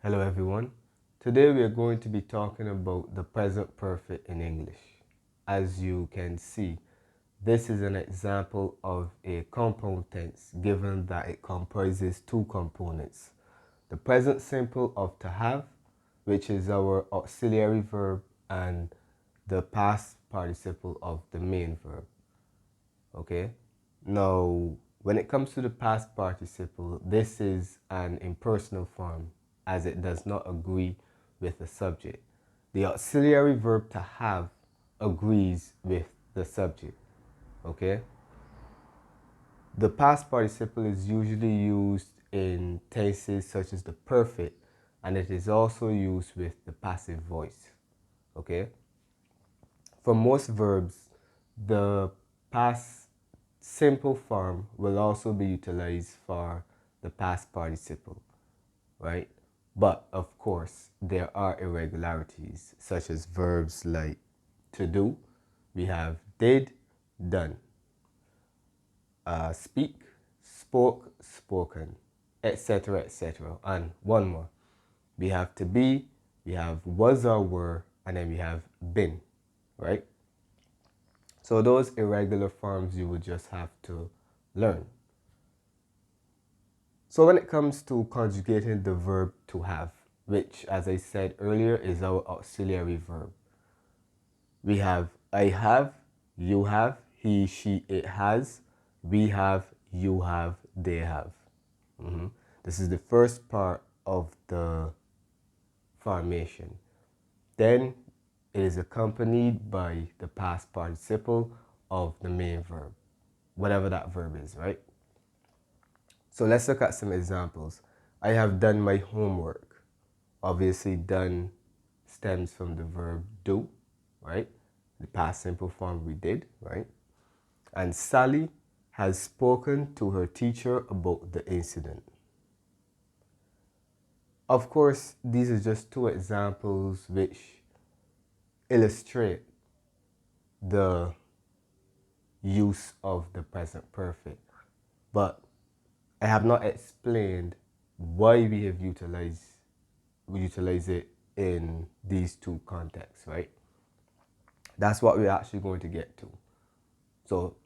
Hello everyone. Today we are going to be talking about the present perfect in English. As you can see, this is an example of a compound tense given that it comprises two components. The present simple of to have, which is our auxiliary verb, and the past participle of the main verb. Okay? Now, when it comes to the past participle, this is an impersonal form as it does not agree with the subject. The auxiliary verb to have agrees with the subject. Okay? The past participle is usually used in tenses such as the perfect, and it is also used with the passive voice. Okay? For most verbs, the past simple form will also be utilized for the past participle, right? But of course, there are irregularities, such as verbs like to do. We have did, done. Speak, spoke, spoken, etc., etc. And one more. We have to be, we have was or were, and then we have been, right? So those irregular forms you would just have to learn. So when it comes to conjugating the verb to have, which as I said earlier is our auxiliary verb, we have I have, you have, he, she, it has, we have, you have, they have. This is the first part of the formation. Then it is accompanied by the past participle of the main verb, whatever that verb is, right? So let's look at some examples. I have done my homework. Obviously, done stems from the verb do, right? The past simple form we did, right? And Sally has spoken to her teacher about the incident. Of course, these are just two examples which illustrate the use of the present perfect. But I have not explained why we utilize it in these two contexts, right? That's what we're actually going to get to. So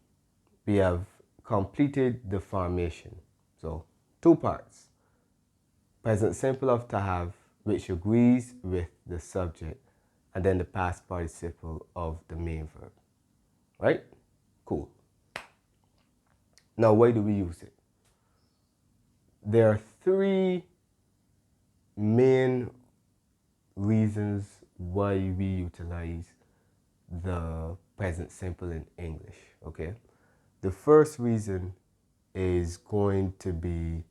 we have completed the formation. So two parts. Present simple of to have, which agrees with the subject, and then the past participle of the main verb. Right? Cool. Now, why do we use it? There are three main reasons why we utilize the present simple in English, okay? The first reason is going to be,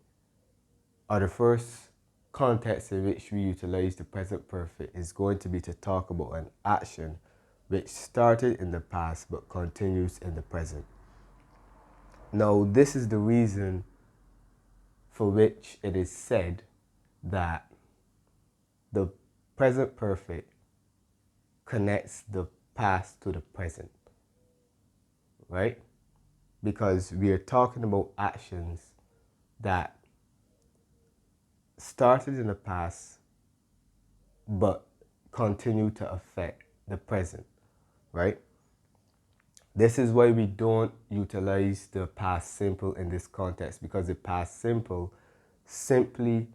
or the first context in which we utilize the present perfect is going to be to talk about an action which started in the past but continues in the present. Now, this is the reason for which it is said that the present perfect connects the past to the present, right? Because we are talking about actions that started in the past but continue to affect the present, right? This is why we don't utilize the past simple in this context, because the past simple simply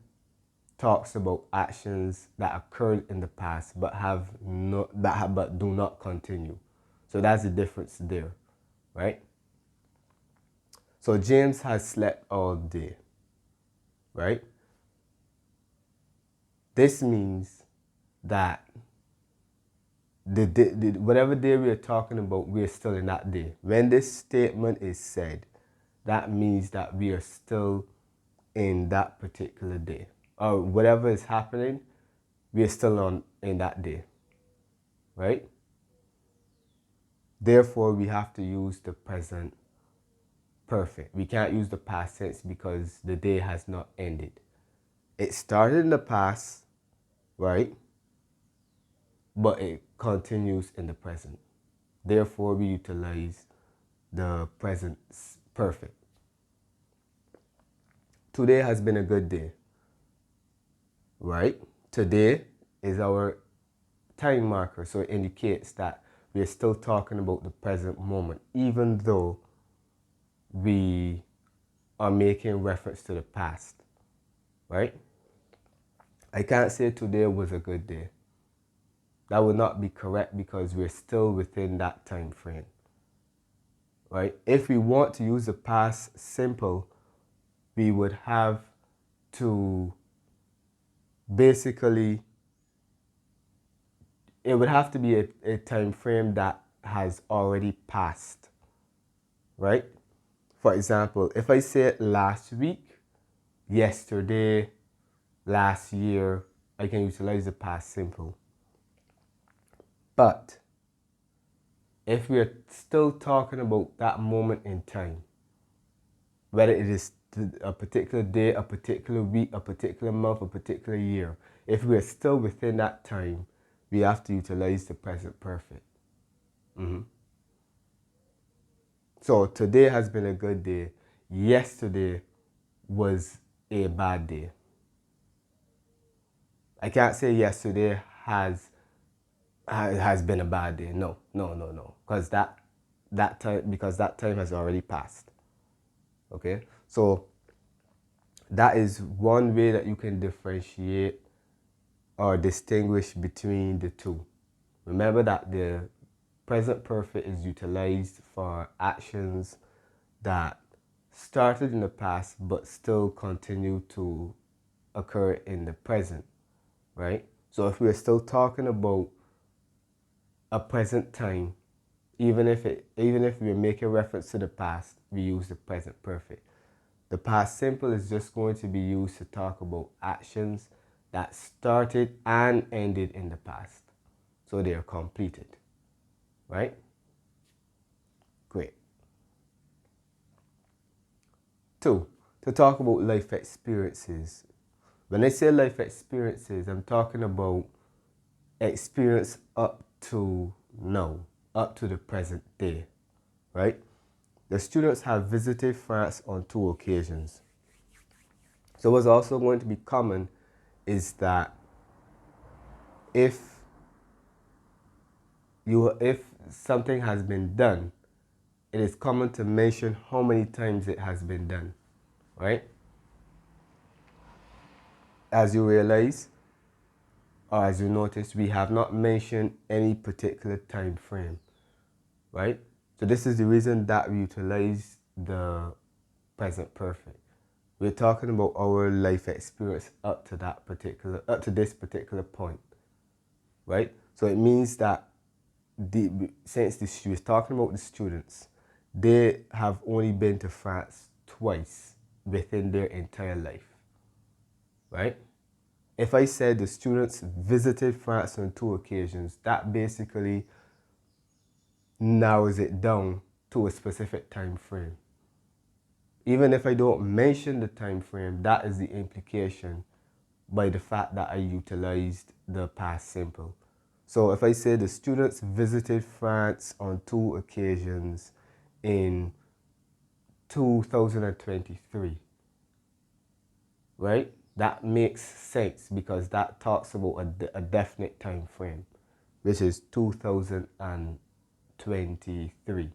talks about actions that occurred in the past but but do not continue. So that's the difference there, right? So James has slept all day, right? This means that whatever day we are talking about, we are still in that day. When this statement is said, that means that we are still in that particular day. Or whatever is happening, we are still in that day, right? Therefore, we have to use the present perfect. We can't use the past tense because the day has not ended. It started in the past, right? But it continues in the present. Therefore, we utilize the present perfect. Today has been a good day. right? Today is our time marker, so it indicates that we are still talking about the present moment, even though we are making reference to the past, right? I can't say today was a good day. That would not be correct because we're still within that time frame, right? If we want to use the past simple, we would have to basically, it would have to be a time frame that has already passed, right? For example, if I say last week, yesterday, last year, I can utilize the past simple. But if we're still talking about that moment in time, whether it is a particular day, a particular week, a particular month, a particular year, if we're still within that time, we have to utilize the present perfect. So today has been a good day. Yesterday was a bad day. I can't say yesterday has been a bad day. No, no, no, no. Because that time has already passed. Okay? So that is one way that you can differentiate or distinguish between the two. Remember that the present perfect is utilized for actions that started in the past but still continue to occur in the present, right? So if we're still talking about a present time, even if we're making reference to the past, we use the present perfect. The past simple is just going to be used to talk about actions that started and ended in the past. So they are completed, right? Great. 2, to talk about life experiences. When I say life experiences, I'm talking about experience up to now, up to the present day, right? The students have visited France on 2 occasions. So what's also going to be common is that if something has been done, it is common to mention how many times it has been done, right? As you realize, or as you notice, we have not mentioned any particular time frame, right? So this is the reason that we utilize the present perfect. We're talking about our life experience up to this particular point, right? So it means that since she was talking about the students, they have only been to France twice within their entire life, right? If I said the students visited France on 2 occasions, that basically narrows it down to a specific time frame. Even if I don't mention the time frame, that is the implication by the fact that I utilized the past simple. So if I say the students visited France on 2 occasions in 2023, right? That makes sense because that talks about a definite time frame, which is 2023.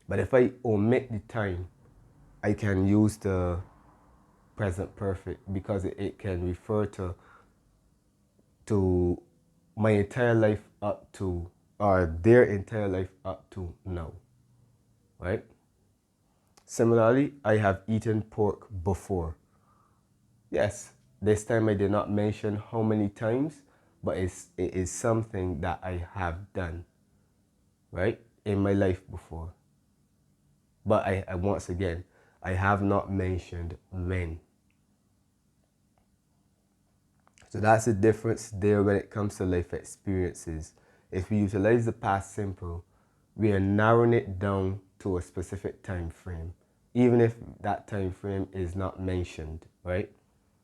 But if I omit the time, I can use the present perfect because it can refer to my entire life up to, or their entire life up to now, right? Similarly, I have eaten pork before. Yes, this time I did not mention how many times, but it is something that I have done, right, in my life before. But I once again, I have not mentioned when. So that's the difference there when it comes to life experiences. If we utilize the past simple, we are narrowing it down to a specific time frame, even if that time frame is not mentioned, right?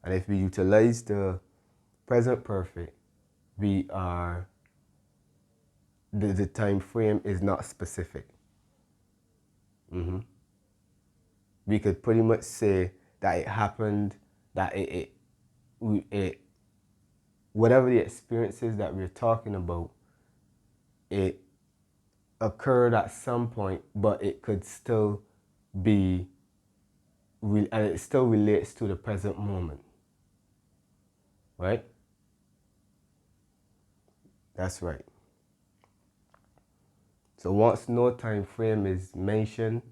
And if we utilize the present perfect, the time frame is not specific. We could pretty much say that it happened, that whatever the experiences that we're talking about, it occurred at some point, but it could still be, and it still relates to the present moment, right? That's right. So once no time frame is mentioned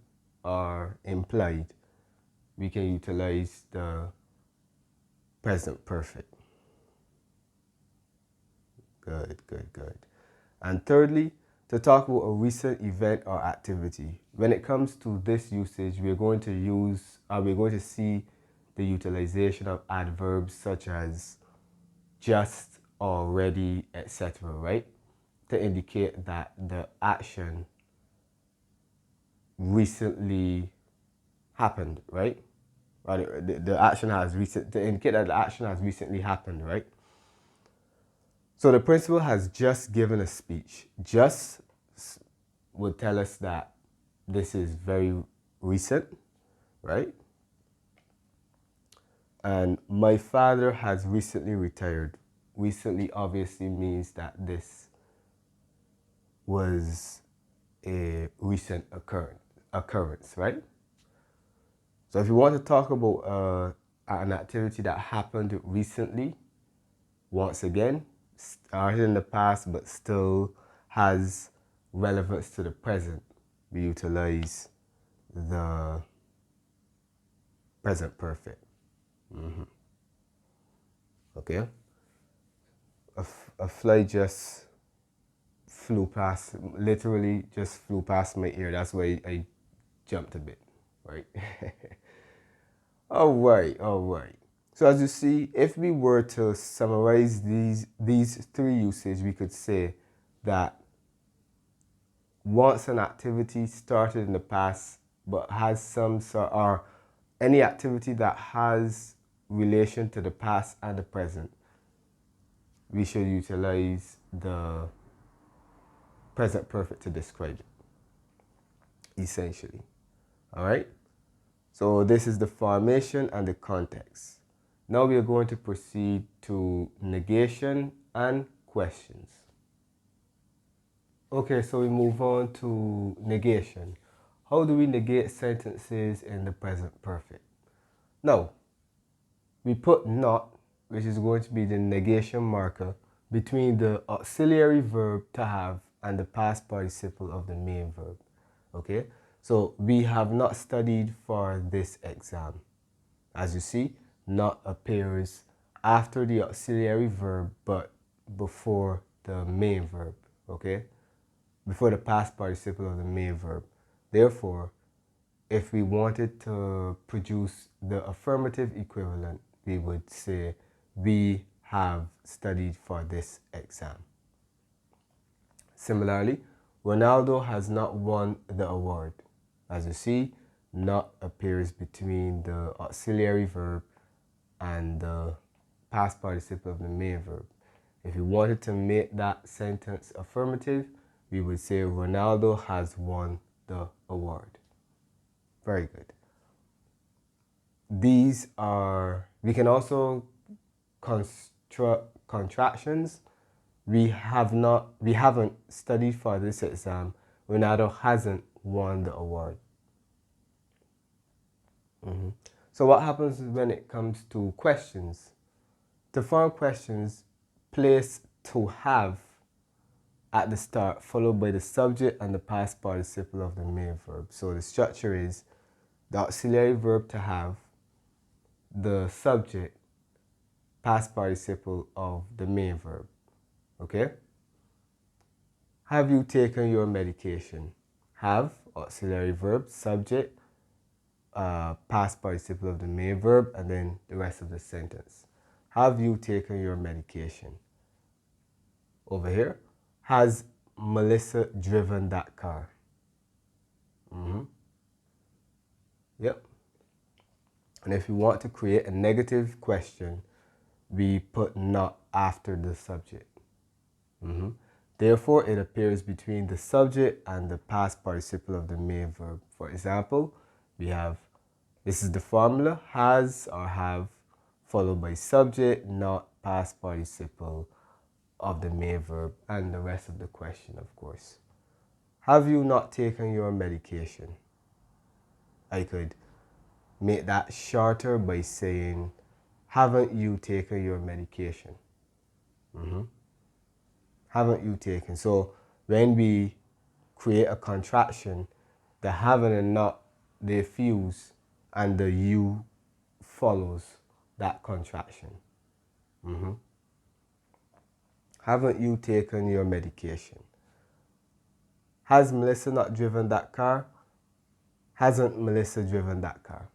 or implied, we can utilize the present perfect. Good, good, good. And thirdly, to talk about a recent event or activity. When it comes to this usage, we're going to see the utilization of adverbs such as just, already, etc., right? To indicate that the action recently happened, right? Or the action has to indicate that the action has recently happened, right? So the principal has just given a speech. Just would tell us that this is very recent, right? And my father has recently retired. Recently obviously means that this was a recent occurrence, right? So if you want to talk about an activity that happened recently, once again, started in the past but still has relevance to the present, we utilize the present perfect. Okay? A fly just flew past, literally just flew past my ear. That's why I jumped a bit, right? All right, all right. So as you see, if we were to summarize these three usages, we could say that once an activity started in the past but has some sort, or any activity that has relation to the past and the present, we should utilize the present perfect to describe it, essentially. All right? So this is the formation and the context. Now we are going to proceed to negation and questions. Okay, so we move on to negation. How do we negate sentences in the present perfect? Now, we put not, which is going to be the negation marker, between the auxiliary verb to have and the past participle of the main verb. Okay, so we have not studied for this exam. As you see, not appears after the auxiliary verb but before the main verb. Okay, before the past participle of the main verb. Therefore, if we wanted to produce the affirmative equivalent, we would say we have studied for this exam. Similarly, Ronaldo has not won the award. As you see, not appears between the auxiliary verb and the past participle of the main verb. If you wanted to make that sentence affirmative, we would say Ronaldo has won the award. Very good. These are, we can also construct contractions. We haven't studied for this exam. Ronaldo hasn't won the award. So what happens when it comes to questions? To form questions, place to have at the start, followed by the subject and the past participle of the main verb. So the structure is the auxiliary verb to have, the subject, past participle of the main verb. Okay? Have you taken your medication? Have, auxiliary verb, subject, past participle of the main verb, and then the rest of the sentence. Have you taken your medication? Over here, has Melissa driven that car? Yep. And if you want to create a negative question, we put not after the subject. Therefore, it appears between the subject and the past participle of the main verb. For example, we have, this is the formula, has or have, followed by subject, not past participle of the main verb, and the rest of the question, of course. Have you not taken your medication? I could make that shorter by saying, haven't you taken your medication? Haven't you taken? So when we create a contraction, the haven't and not, they fuse, and the you follows that contraction. Haven't you taken your medication? Has Melissa not driven that car? Hasn't Melissa driven that car?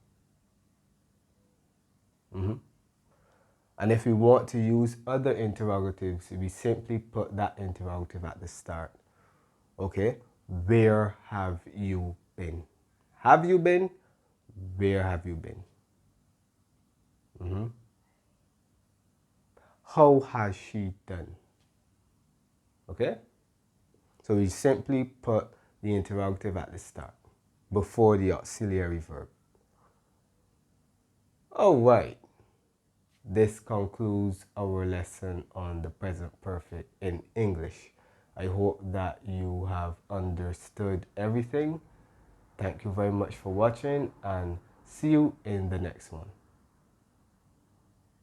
And if we want to use other interrogatives, we simply put that interrogative at the start. Okay? Where have you been? Have you been? Where have you been? How has she done? Okay? So we simply put the interrogative at the start, before the auxiliary verb. All right. This concludes our lesson on the present perfect in English. I hope that you have understood everything. Thank you very much for watching, and see you in the next one.